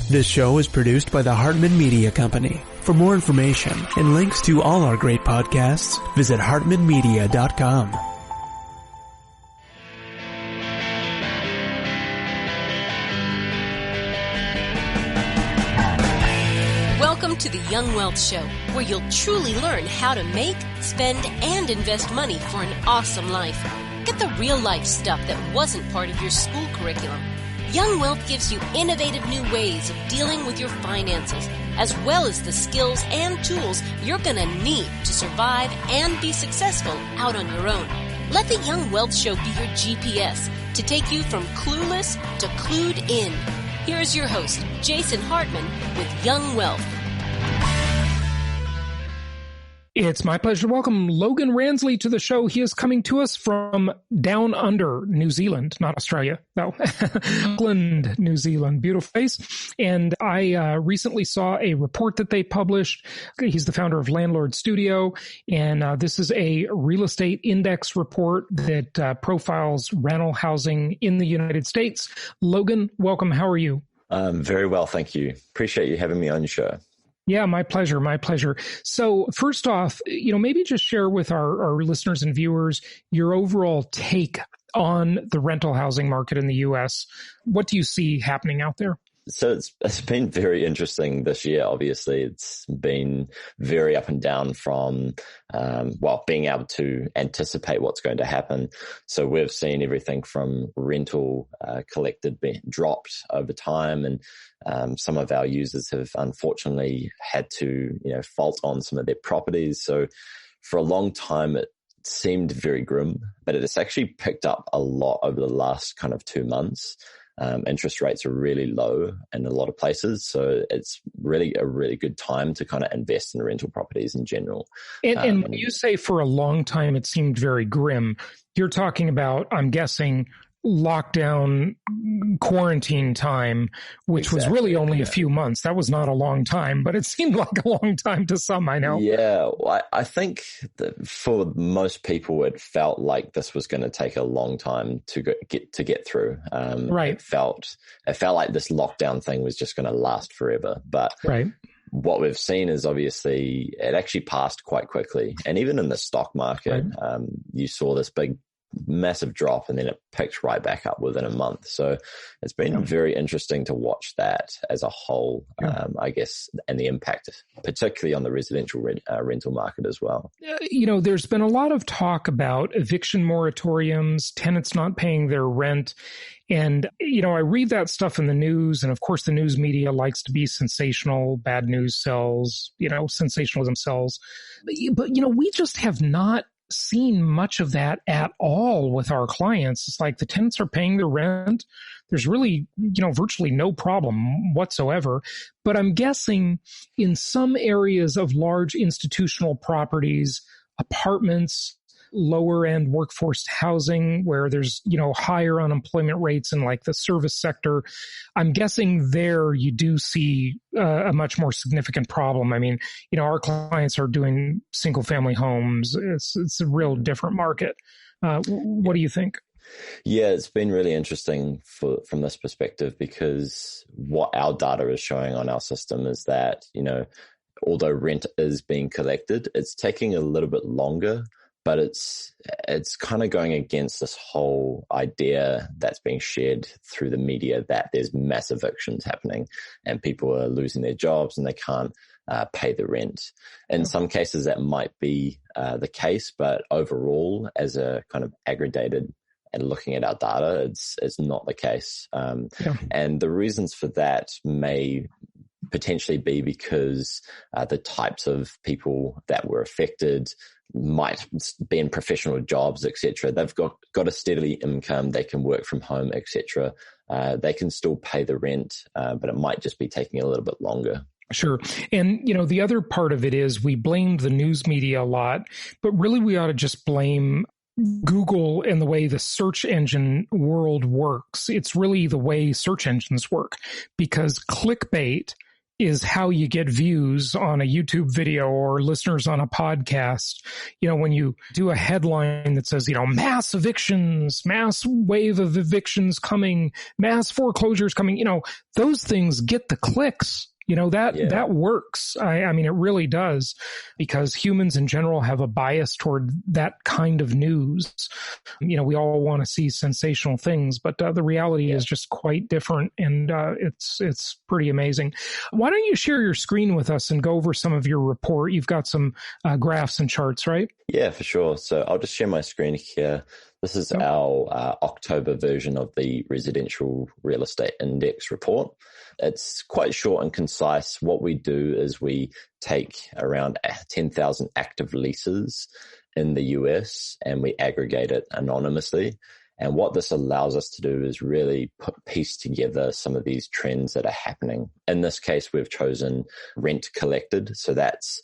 This show is produced by the Hartman Media Company. For more information and links to all our great podcasts, visit hartmanmedia.com. Welcome to the Young Wealth Show, where you'll truly learn how to make, spend, and invest money for an awesome life. Get the real-life stuff that wasn't part of your school curriculum. Young Wealth gives you innovative new ways of dealing with your finances, as well as the skills and tools you're going to need to survive and be successful out on your own. Let the Young Wealth Show be your GPS to take you from clueless to clued in. Here's your host, Jason Hartman, with Young Wealth. It's my pleasure to welcome Logan Ransley to the show. He is coming to us from down under New Zealand, not Australia, no, Auckland, New Zealand, beautiful place. And I recently saw a report that they published. He's the founder of Landlord Studio, and this is a real estate index report that profiles rental housing in the United States. Logan, welcome. How are you? Very well, thank you. Appreciate you having me on your show. Yeah, my pleasure. My pleasure. So first off, maybe just share with our listeners and viewers your overall take on the rental housing market in the U.S. What do you see happening out there? So it's been very interesting this year. Obviously, it's been very up and down from, being able to anticipate what's going to happen. So we've seen everything from rental collected being dropped over time, and some of our users have unfortunately had to, fault on some of their properties. So for a long time, it seemed very grim, but it has actually picked up a lot over the last kind of 2 months. Interest rates are really low in a lot of places. So it's really a really good time to kind of invest in rental properties in general. And when you say for a long time, it seemed very grim, you're talking about, I'm guessing, lockdown quarantine time, which was really only a few months. That was not a long time, but it seemed like a long time to some, I know. Yeah, well, I think that for most people, it felt like this was going to take a long time to get through. Right. It felt like this lockdown thing was just going to last forever. But right. What we've seen is obviously it actually passed quite quickly. And even in the stock market, you saw this massive drop, and then it picked right back up within a month. So it's been very interesting to watch that as a whole, I guess, and the impact, particularly on the residential rental market as well. There's been a lot of talk about eviction moratoriums, tenants not paying their rent. And, I read that stuff in the news, and of course the news media likes to be sensational. Bad news sells, sensationalism sells. But we just have not seen much of that at all with our clients. It's like the tenants are paying their rent. There's really, virtually no problem whatsoever. But I'm guessing in some areas of large institutional properties, apartments, lower end workforce housing where there's, higher unemployment rates in like the service sector, I'm guessing there you do see a much more significant problem. I mean, our clients are doing single family homes. It's a real different market. What do you think? Yeah, it's been really interesting from this perspective, because what our data is showing on our system is that, although rent is being collected, it's taking a little bit longer. But it's kind of going against this whole idea that's being shared through the media that there's mass evictions happening and people are losing their jobs and they can't pay the rent. In some cases, that might be the case, but overall, as a kind of aggregated and looking at our data, it's not the case. And the reasons for that may potentially be because the types of people that were affected might be in professional jobs, etc. They've got a steady income. They can work from home, etc. They can still pay the rent, but it might just be taking a little bit longer. Sure. And, the other part of it is we blame the news media a lot, but really we ought to just blame Google and the way the search engine world works. It's really the way search engines work, because clickbait is how you get views on a YouTube video or listeners on a podcast. When you do a headline that says, mass evictions, mass wave of evictions coming, mass foreclosures coming, those things get the clicks. That works. I mean, it really does, because humans in general have a bias toward that kind of news. We all want to see sensational things, but the reality is just quite different, and it's pretty amazing. Why don't you share your screen with us and go over some of your report? You've got some graphs and charts, right? Yeah, for sure. So I'll just share my screen here. This is our October version of the Residential Real Estate Index report. It's quite short and concise. What we do is we take around 10,000 active leases in the US and we aggregate it anonymously. And what this allows us to do is really piece together some of these trends that are happening. In this case, we've chosen rent collected. So that's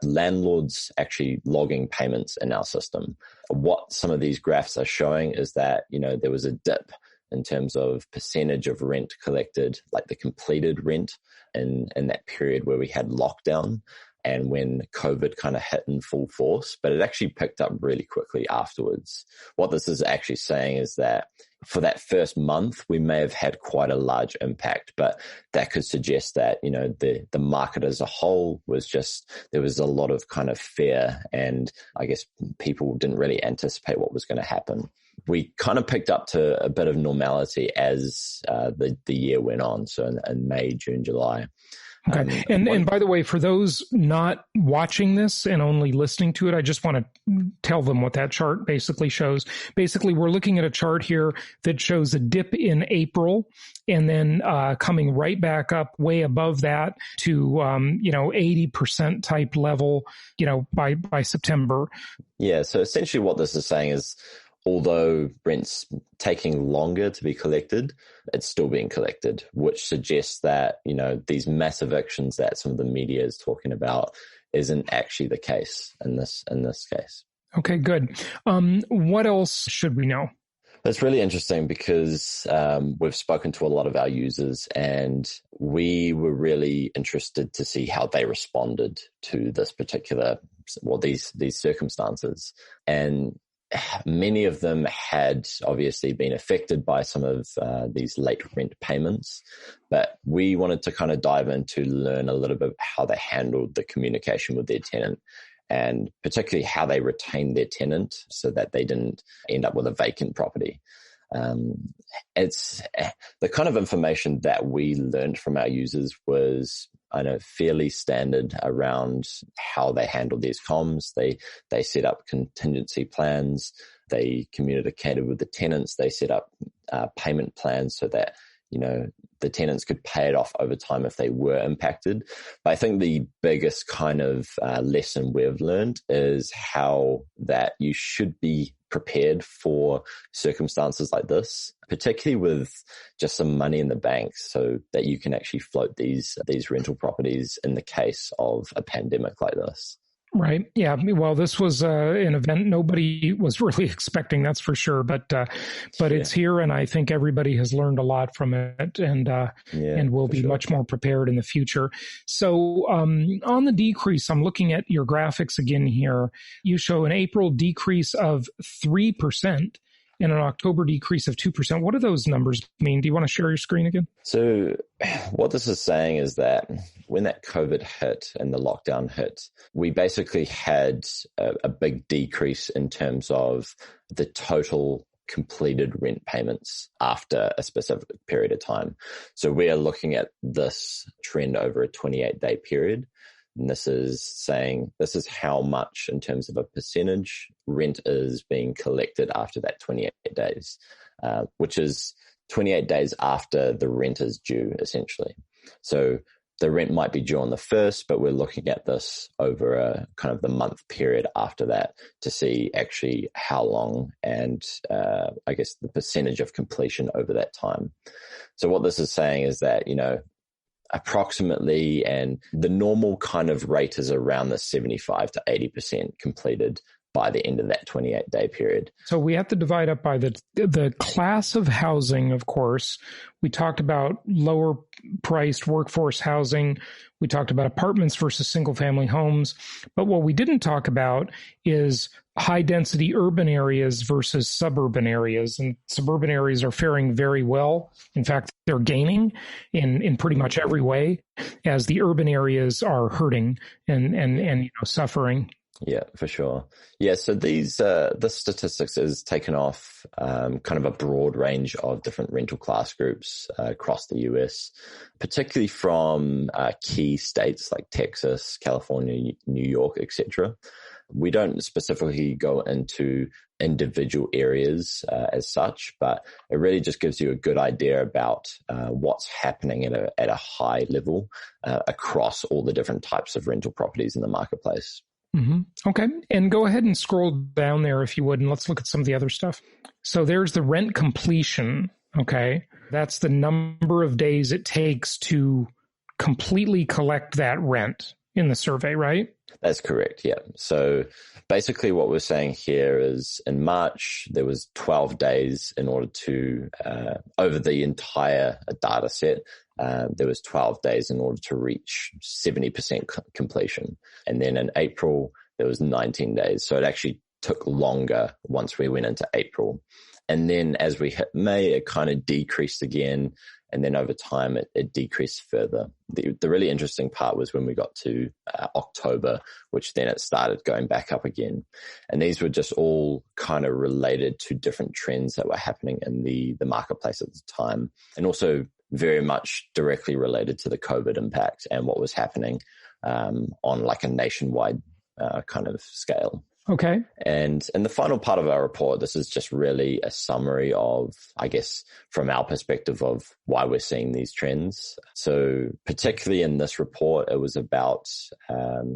landlords actually logging payments in our system. What some of these graphs are showing is that, there was a dip in terms of percentage of rent collected, like the completed rent in that period where we had lockdown and when COVID kind of hit in full force, but it actually picked up really quickly afterwards. What this is actually saying is that for that first month, we may have had quite a large impact, but that could suggest that, the market as a whole was there was a lot of kind of fear, and I guess people didn't really anticipate what was going to happen. We kind of picked up to a bit of normality as the year went on. So in May, June, July. Okay. And by the way, for those not watching this and only listening to it, I just want to tell them what that chart basically shows. Basically, we're looking at a chart here that shows a dip in April and then coming right back up way above that to 80% type level, by September. Yeah. So essentially what this is saying is, although rent's taking longer to be collected, it's still being collected, which suggests that, these mass evictions that some of the media is talking about isn't actually the case in this case. Okay, good. What else should we know? That's really interesting because we've spoken to a lot of our users and we were really interested to see how they responded to this particular, these circumstances. And many of them had obviously been affected by some of these late rent payments, but we wanted to kind of dive in to learn a little bit how they handled the communication with their tenant and particularly how they retained their tenant so that they didn't end up with a vacant property. It's the kind of information that we learned from our users was, fairly standard around how they handled these comms. They set up contingency plans. They communicated with the tenants. They set up payment plans so that, the tenants could pay it off over time if they were impacted. But I think the biggest kind of lesson we've learned is how that you should be prepared for circumstances like this, particularly with just some money in the bank so that you can actually float these rental properties in the case of a pandemic like this. Right. Yeah. Well, this was an event nobody was really expecting, that's for sure. But it's here, and I think everybody has learned a lot from it, and will be much more prepared in the future. So on the decrease, I'm looking at your graphics again here. You show an April decrease of 3%. And an October decrease of 2%. What do those numbers mean? Do you want to share your screen again? So what this is saying is that when that COVID hit and the lockdown hit, we basically had a big decrease in terms of the total completed rent payments after a specific period of time. So we are looking at this trend over a 28-day period. And this is saying this is how much in terms of a percentage rent is being collected after that 28 days, which is 28 days after the rent is due, essentially. So the rent might be due on the 1st, but we're looking at this over a kind of the month period after that to see actually how long and I guess the percentage of completion over that time. So what this is saying is that, approximately, and the normal kind of rate is around the 75 to 80% completed by the end of that 28-day period. So we have to divide up by the class of housing, of course. We talked about lower priced workforce housing. We talked about apartments versus single family homes. But what we didn't talk about is high density urban areas versus suburban areas. And suburban areas are faring very well. In fact, they're gaining in pretty much every way, as the urban areas are hurting and suffering. Yeah, for sure. Yeah, so this statistics is taken off kind of a broad range of different rental class groups across the US, particularly from key states like Texas, California, New York, etc. We don't specifically go into individual areas as such, but it really just gives you a good idea about what's happening at a high level across all the different types of rental properties in the marketplace. Mm-hmm. Okay. And go ahead and scroll down there if you would, and let's look at some of the other stuff. So there's the rent completion. Okay. That's the number of days it takes to completely collect that rent in the survey, right? That's correct. Yeah. So basically what we're saying here is in March, there was 12 days in order to, over the entire data set, there was 12 days in order to reach 70% completion. And then in April, there was 19 days. So it actually took longer once we went into April. And then as we hit May, it kind of decreased again. And then over time, it decreased further. The really interesting part was when we got to October, which then it started going back up again. And these were just all kind of related to different trends that were happening in the marketplace at the time. And also very much directly related to the COVID impact and what was happening on like a nationwide kind of scale. Okay. And in the final part of our report, this is just really a summary of, I guess, from our perspective of why we're seeing these trends. So particularly in this report, it was about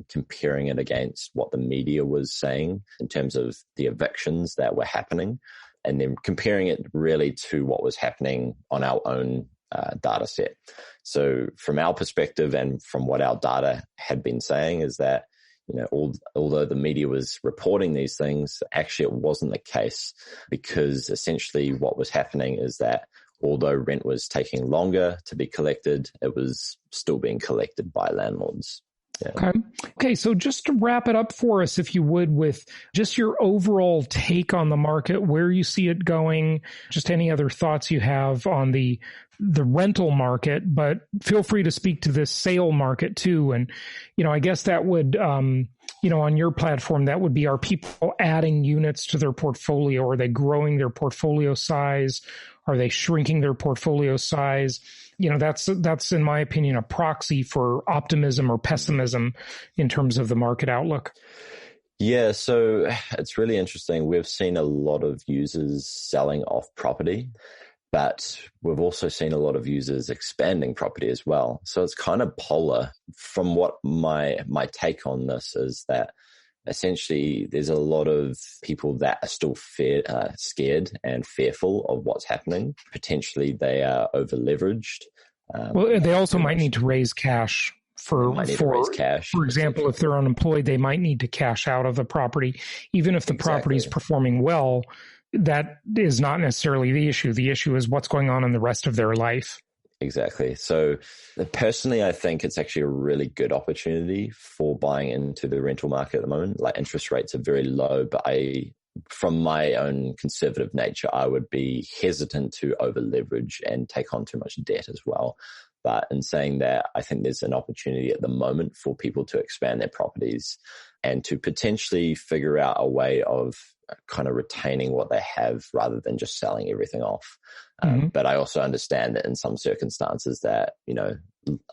comparing it against what the media was saying in terms of the evictions that were happening, and then comparing it really to what was happening on our own data set. So from our perspective and from what our data had been saying is that, although the media was reporting these things, actually it wasn't the case, because essentially what was happening is that although rent was taking longer to be collected, it was still being collected by landlords. Yeah. Okay. So just to wrap it up for us, if you would, with just your overall take on the market, where you see it going, just any other thoughts you have on the rental market, but feel free to speak to this sale market too. And, I guess that would, on your platform, that would be, are people adding units to their portfolio? Are they growing their portfolio size? Are they shrinking their portfolio size? That's in my opinion, a proxy for optimism or pessimism in terms of the market outlook. Yeah, so it's really interesting. We've seen a lot of users selling off property, but we've also seen a lot of users expanding property as well. So it's kind of polar. From what my take on this is that essentially there's a lot of people that are still scared and fearful of what's happening. Potentially they are over leveraged. Well, they also might need to raise cash. For example, if they're unemployed, they might need to cash out of the property. Even if the property is performing well, that is not necessarily the issue. The issue is what's going on in the rest of their life. Exactly. So personally, I think it's actually a really good opportunity for buying into the rental market at the moment. Like, interest rates are very low, but from my own conservative nature, I would be hesitant to over leverage and take on too much debt as well. But in saying that, I think there's an opportunity at the moment for people to expand their properties and to potentially figure out a way of kind of retaining what they have rather than just selling everything off. But I also understand that in some circumstances that,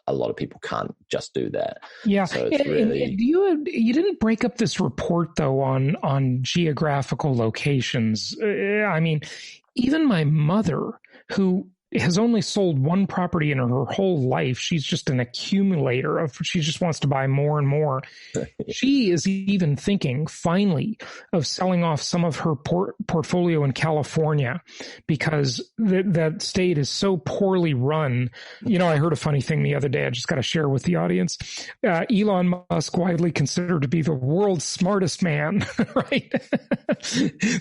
a lot of people can't just do that. Yeah. So it's really... You didn't break up this report though on geographical locations. I mean, even my mother, who has only sold one property in her whole life. She's just an accumulator she just wants to buy more and more. She is even thinking finally of selling off some of her portfolio in California because that state is so poorly run. I heard a funny thing the other day. I just got to share with the audience. Elon Musk, widely considered to be the world's smartest man, right?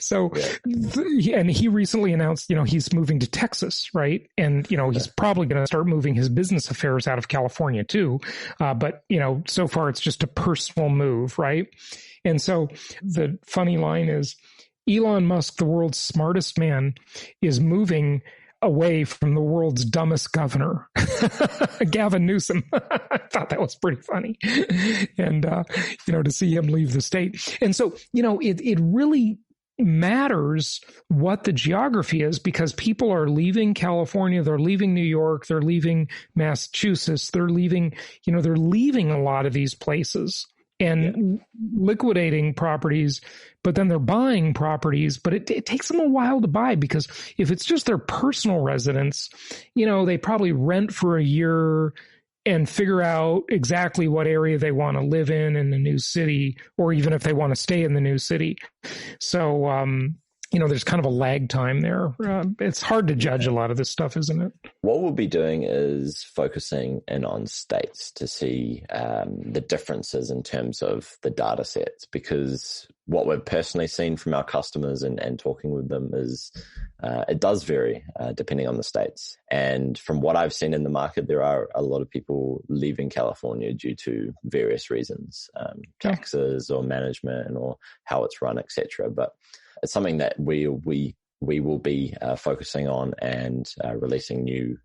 So, and he recently announced, he's moving to Texas, right? And, he's probably going to start moving his business affairs out of California too. But, so far it's just a personal move, right? And so the funny line is Elon Musk, the world's smartest man, is moving away from the world's dumbest governor, Gavin Newsom. I thought that was pretty funny. And, to see him leave the state. And so, it really matters what the geography is because people are leaving California, they're leaving New York, they're leaving Massachusetts, they're leaving a lot of these places and liquidating properties, but then they're buying properties, but it takes them a while to buy because if it's just their personal residence, they probably rent for a year and figure out exactly what area they want to live in the new city, or even if they want to stay in the new city. So, there's kind of a lag time there. It's hard to judge a lot of this stuff, isn't it? What we'll be doing is focusing in on states to see the differences in terms of the data sets, because what we've personally seen from our customers and talking with them is it does vary depending on the states. And from what I've seen in the market, there are a lot of people leaving California due to various reasons, taxes or management or how it's run, etc. But it's something that we will be focusing on and releasing new,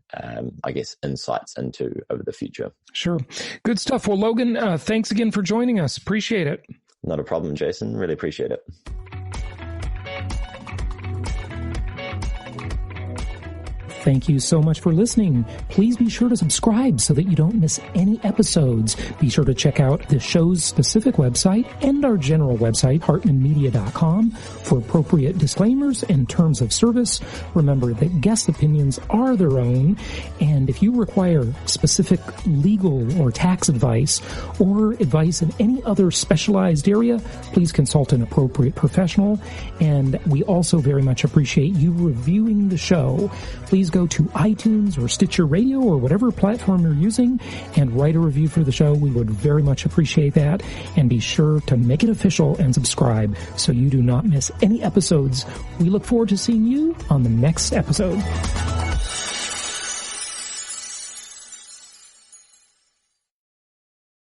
insights into over the future. Sure. Good stuff. Well, Logan, thanks again for joining us. Appreciate it. Not a problem, Jason. Really appreciate it. Thank you so much for listening. Please be sure to subscribe so that you don't miss any episodes. Be sure to check out the show's specific website and our general website, hartmanmedia.com, for appropriate disclaimers and terms of service. Remember that guest opinions are their own, and if you require specific legal or tax advice or advice in any other specialized area, please consult an appropriate professional. And we also very much appreciate you reviewing the show. Please go to iTunes or Stitcher Radio or whatever platform you're using and write a review for the show. We would very much appreciate that. And be sure to make it official and subscribe so you do not miss any episodes. We look forward to seeing you on the next episode.